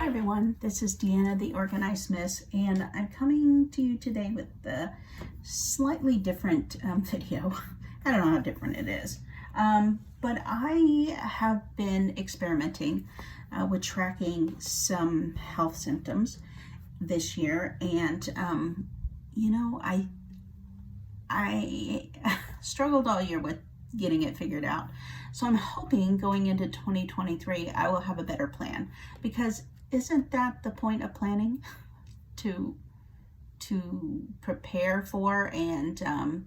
everyone, this is Deanna, the Organized Miss, and I'm coming to you today with a slightly different video. I don't know how different it is, but I have been experimenting with tracking some health symptoms this year, and you know, I struggled all year with getting it figured out. So I'm hoping going into 2023 I will have a better plan, because isn't that the point of planning? To prepare for and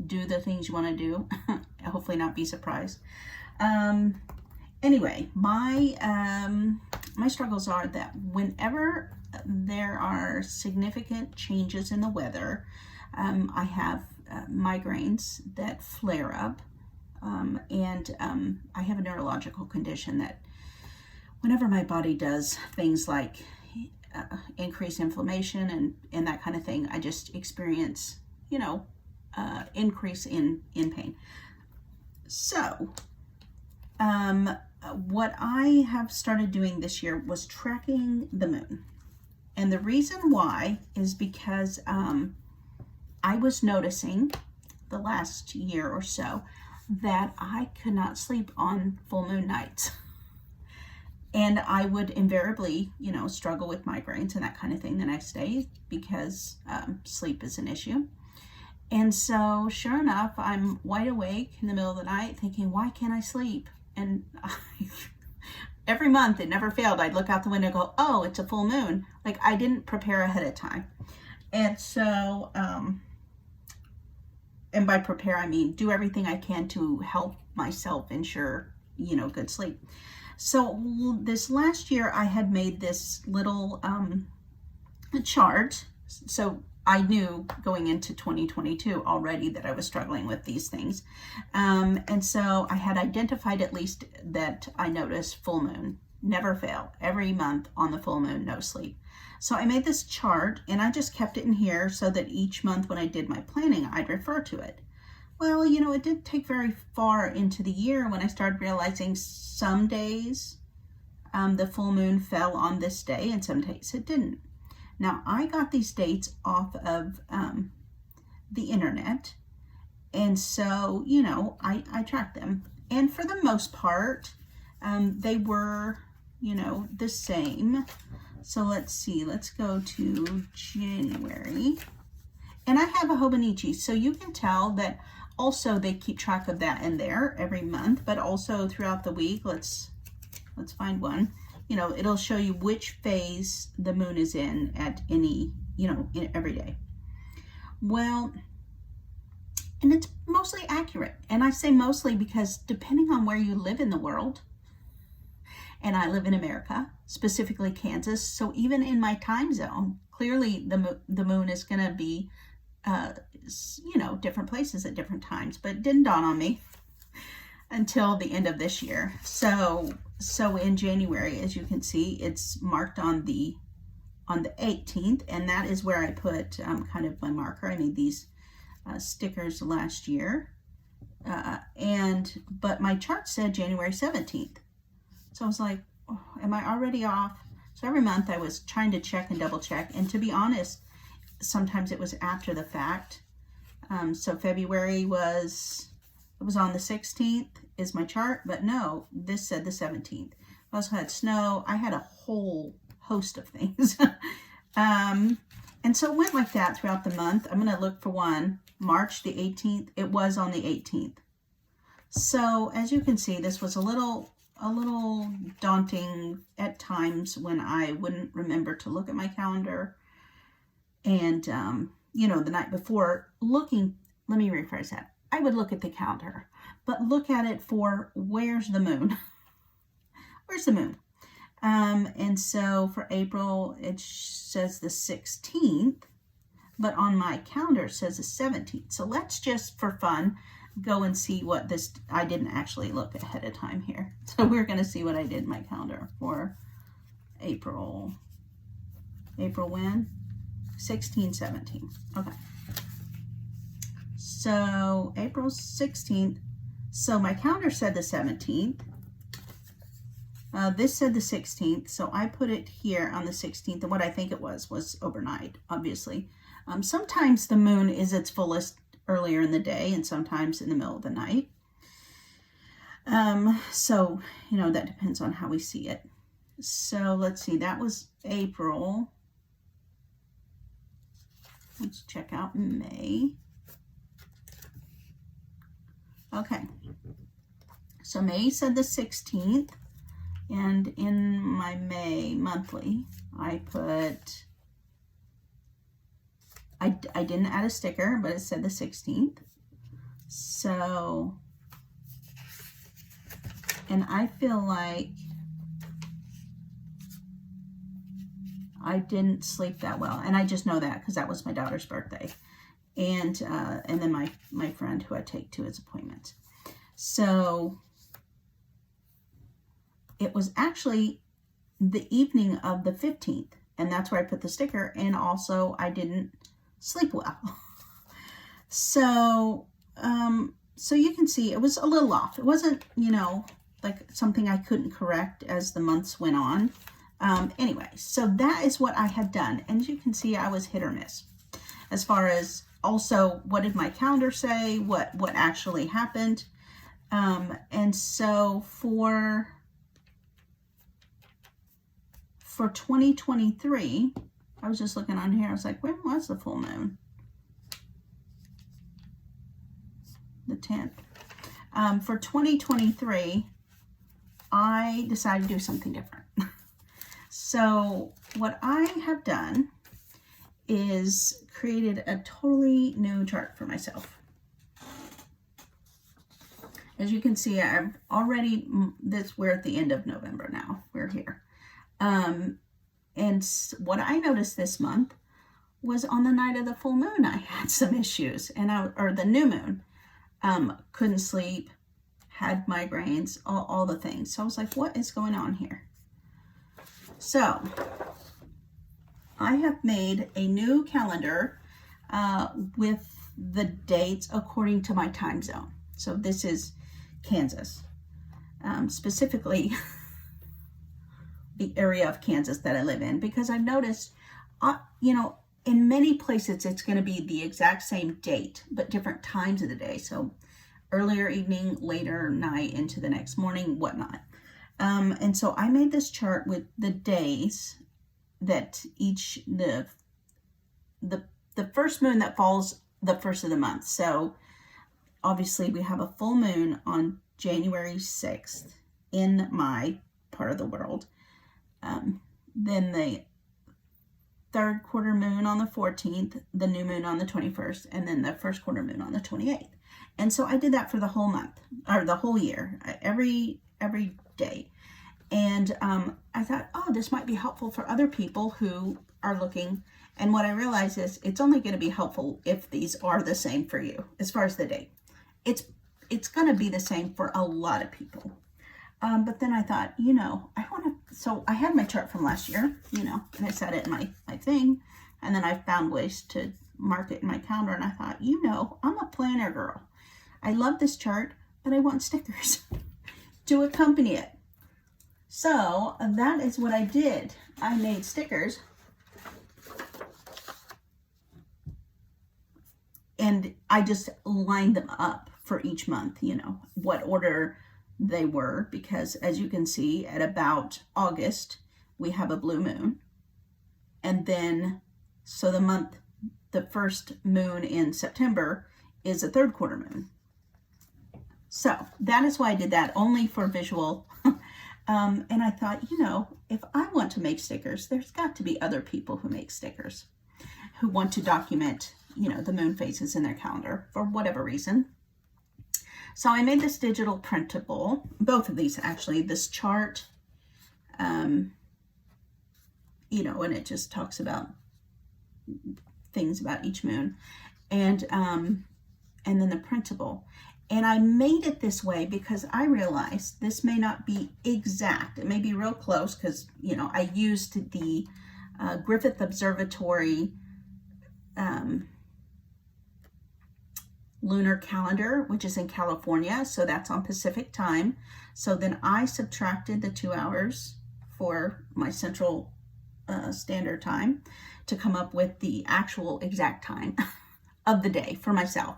do the things you want to do. Hopefully not be surprised. Anyway, my struggles are that whenever there are significant changes in the weather, I have migraines that flare up, and I have a neurological condition that whenever my body does things like increase inflammation and that kind of thing, I just experience, you know, increase in pain. So what I have started doing this year was tracking the moon. And the reason why is because I was noticing the last year or so that I could not sleep on full moon nights. And I would invariably, you know, struggle with migraines and that kind of thing the next day because sleep is an issue. And so sure enough, I'm wide awake in the middle of the night thinking, why can't I sleep? And every month, it never failed. I'd look out the window and go, oh, it's a full moon. Like, I didn't prepare ahead of time. And so, and by prepare, I mean do everything I can to help myself ensure, you know, good sleep. So this last year I had made this little chart. So I knew going into 2022 already that I was struggling with these things. And so I had identified at least that I noticed full moon, never fail, every month on the full moon, no sleep. So I made this chart and I just kept it in here so that each month when I did my planning, I'd refer to it. Well, you know, it didn't take very far into the year when I started realizing some days the full moon fell on this day and some days it didn't. Now, I got these dates off of the internet, and so, you know, I tracked them. And for the most part, they were, you know, the same. So let's see, let's go to January. And I have a Hobonichi, so you can tell that also they keep track of that in there every month, but also throughout the week. Let's find one. You know, it'll show you which phase the moon is in at any, you know, every day. Well, and it's mostly accurate. And I say mostly because depending on where you live in the world, and I live in America, specifically Kansas, so even in my time zone, clearly the moon is going to be, you know, different places at different times, but it didn't dawn on me until the end of this year. So in January, as you can see, it's marked on the 18th, and that is where I put kind of my marker. I made these stickers last year, but my chart said January 17th. So I was like, oh, am I already off? So every month I was trying to check and double check, and to be honest, sometimes it was after the fact. So February was on the 16th is my chart, but no, this said the 17th. I also had snow. I had a whole host of things. And so it went like that throughout the month. I'm going to look for one, March the 18th. It was on the 18th. So as you can see, this was a little daunting at times when I wouldn't remember to look at my calendar. And, you know, the night before let me rephrase that. I would look at the calendar, but look at it for where's the moon? Where's the moon? And so for April, it says the 16th, but on my calendar it says the 17th. So let's just, for fun, go and see what this, I didn't actually look ahead of time here. So we're going to see what I did in my calendar for April. April when? 16, 17. Okay. So April 16th. So my calendar said the 17th. This said the 16th, so I put it here on the 16th, and what I think it was overnight, obviously. Sometimes the moon is its fullest earlier in the day, and sometimes in the middle of the night. So, you know, that depends on how we see it. So let's see, that was April. Let's check out May. Okay, so May said the 16th, and in my May monthly, I put, I didn't add a sticker, but it said the 16th. So, and I feel like I didn't sleep that well, and I just know that because that was my daughter's birthday, and then my friend who I take to his appointment. So it was actually the evening of the 15th, and that's where I put the sticker, and also I didn't sleep well. So so you can see it was a little off. It wasn't, you know, like something I couldn't correct as the months went on. Anyway, so that is what I had done. And as you can see, I was hit or miss. As far as also, what did my calendar say? What actually happened? And so for 2023, I was just looking on here. I was like, when was the full moon? The 10th. For 2023, I decided to do something different. So what I have done is created a totally new chart for myself. As you can see, I've already, we're at the end of November now. We're here. And what I noticed this month was on the night of the full moon, I had some issues, or the new moon. Couldn't sleep, had migraines, all the things. So I was like, what is going on here? So I have made a new calendar with the dates according to my time zone. So this is Kansas, specifically the area of Kansas that I live in, because I've noticed, you know, in many places it's going to be the exact same date, but different times of the day. So earlier evening, later night, into the next morning, whatnot. And so I made this chart with the days that the first moon that falls the first of the month. So obviously we have a full moon on January 6th in my part of the world. Then the third quarter moon on the 14th, the new moon on the 21st, and then the first quarter moon on the 28th. And so I did that for the whole month, or the whole year, every day. And I thought, oh, this might be helpful for other people who are looking. And what I realized is it's only going to be helpful if these are the same for you as far as the date. It's going to be the same for a lot of people. But then I thought, you know, so I had my chart from last year, you know, and I set it in my thing. And then I found ways to mark it in my calendar. And I thought, you know, I'm a planner girl. I love this chart, but I want stickers to accompany it. So that is what I did. I made stickers. And I just lined them up for each month, you know, what order they were, because as you can see, at about August, we have a blue moon. And then, so the first moon in September is a third quarter moon. So that is why I did that, only for visual. And I thought, you know, if I want to make stickers, there's got to be other people who make stickers, who want to document, you know, the moon phases in their calendar for whatever reason. So I made this digital printable, both of these actually, this chart, you know, and it just talks about things about each moon, and then the printable. And I made it this way because I realized this may not be exact. It may be real close because, you know, I used the Griffith Observatory lunar calendar, which is in California. So that's on Pacific time. So then I subtracted the 2 hours for my central standard time to come up with the actual exact time of the day for myself.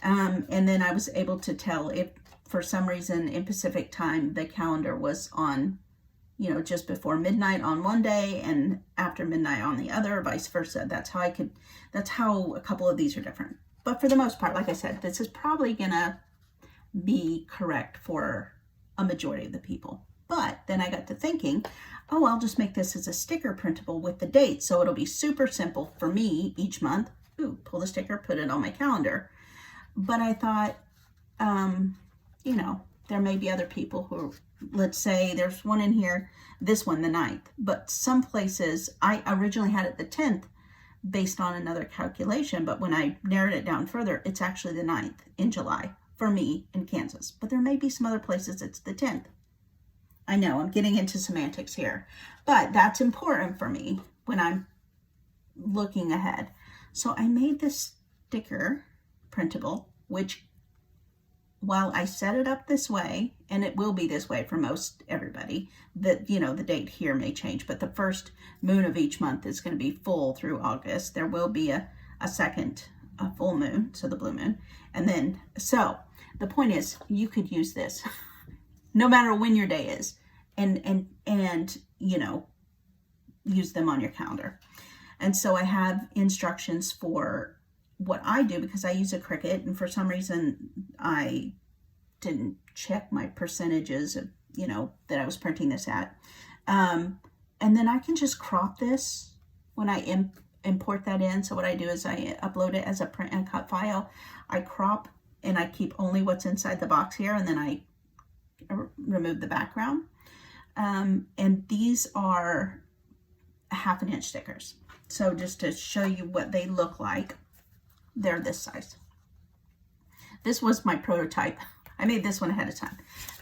And then I was able to tell if for some reason in Pacific time the calendar was on, you know, just before midnight on one day and after midnight on the other, or vice versa. That's how a couple of these are different. But for the most part, like I said, this is probably gonna be correct for a majority of the people. But then I got to thinking, oh, I'll just make this as a sticker printable with the date. So it'll be super simple for me each month. Ooh, pull the sticker, put it on my calendar. But I thought, you know, there may be other people who, let's say there's one in here, this one, the 9th. But some places, I originally had it the 10th based on another calculation. But when I narrowed it down further, it's actually the 9th in July for me in Kansas. But there may be some other places it's the 10th. I know I'm getting into semantics here, but that's important for me when I'm looking ahead. So I made this sticker printable, which while I set it up this way, and it will be this way for most everybody, that, you know, the date here may change, but the first moon of each month is going to be full through August. There will be a second full moon, so the blue moon. And then, so the point is, you could use this no matter when your day is, and you know, use them on your calendar. And so I have instructions for what I do because I use a Cricut, and for some reason I didn't check my percentages of, you know, that I was printing this at. And then I can just crop this when I import that in. So what I do is I upload it as a print and cut file. I crop and I keep only what's inside the box here, and then I remove the background. And these are 1/2 inch stickers. So just to show you what they look like, they're this size. This was my prototype. I made this one ahead of time.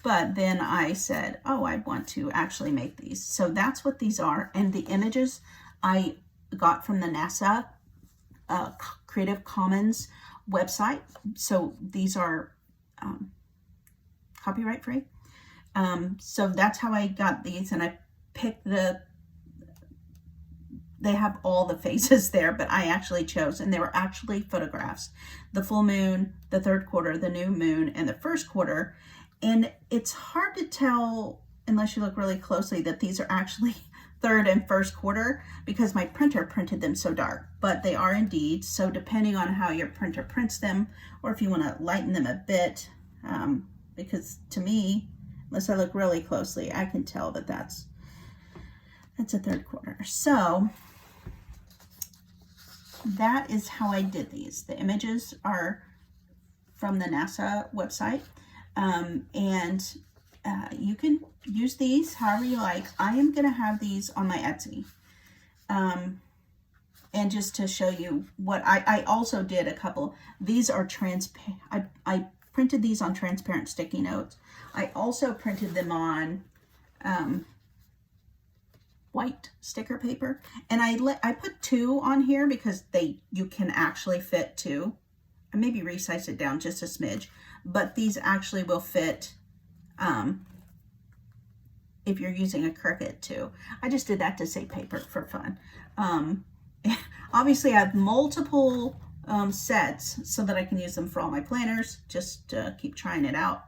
But then I said, oh, I want to actually make these. So that's what these are. And the images I got from the NASA Creative Commons website. So these are copyright free. So that's how I got these, and I picked they have all the faces there, but I actually chose, and they were actually photographs. The full moon, the 3rd quarter, the new moon, and the 1st quarter. And it's hard to tell, unless you look really closely, that these are actually 3rd and 1st quarter because my printer printed them so dark, but they are indeed. So depending on how your printer prints them, or if you want to lighten them a bit, because to me, unless I look really closely, I can tell that that's a 3rd quarter. So that is how I did these. The images are from the NASA website, and you can use these however you like. I am going to have these on my Etsy. And just to show you what I also did a couple. These are transparent. I printed these on transparent sticky notes. I also printed them on white sticker paper, and I put 2 on here because you can actually fit 2. I maybe resize it down just a smidge, but these actually will fit if you're using a Cricut too. I just did that to save paper for fun. Obviously I have multiple sets so that I can use them for all my planners. Just keep trying it out.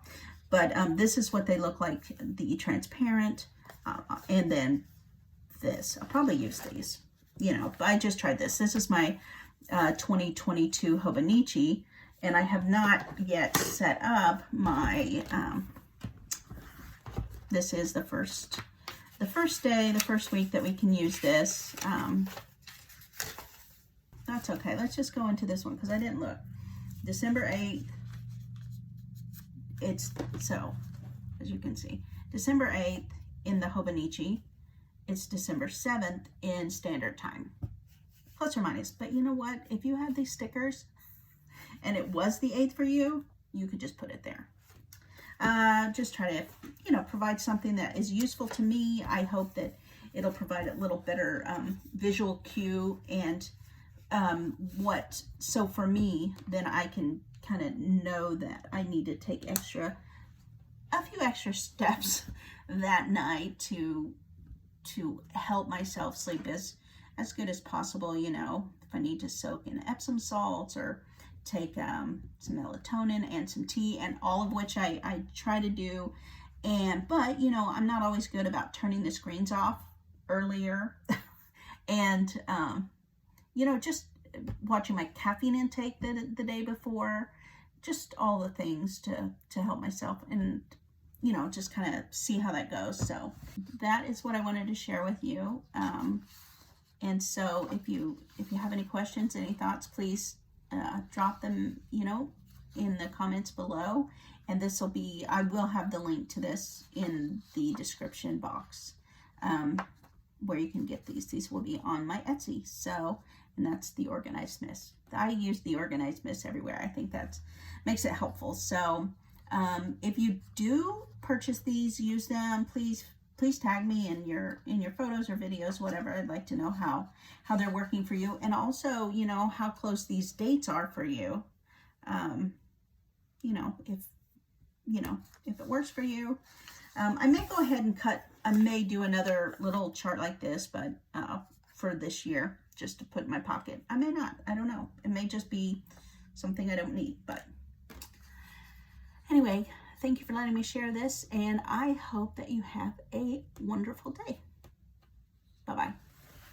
But this is what they look like, the transparent, and then this. I'll probably use these, you know, but I just tried this. This is my 2022 Hobonichi, and I have not yet set up my, this is the first day, the first week that we can use this. That's okay. Let's just go into this one because I didn't look. December 8th. It's, so, as you can see, December 8th in the Hobonichi. It's December 7th in standard time. Plus or minus. But you know what? If you had these stickers and it was the 8th for you, you could just put it there. Just try to, you know, provide something that is useful to me. I hope that it'll provide a little better visual cue and so for me, then I can kind of know that I need to take extra a few extra steps that night to help myself sleep as good as possible. You know, if I need to soak in Epsom salts or take some melatonin and some tea, and all of which I try to do. But you know, I'm not always good about turning the screens off earlier. And you know, just watching my caffeine intake the day before, just all the things to help myself, and you know, just kind of see how that goes. So that is what I wanted to share with you. And so if you have any questions, any thoughts, please drop them, you know, in the comments below. And this will be, I will have the link to this in the description box, where you can get these. These will be on my Etsy. So, and that's the Organized Miss. I use the Organized Miss everywhere. I think that makes it helpful. So if you do purchase these, use them, please tag me in your photos or videos, whatever. I'd like to know how they're working for you, and also, you know, how close these dates are for you. You know, if it works for you. I may go ahead and I may do another little chart like this, but for this year, just to put in my pocket. I may not, I don't know. It may just be something I don't need, but anyway, thank you for letting me share this, and I hope that you have a wonderful day.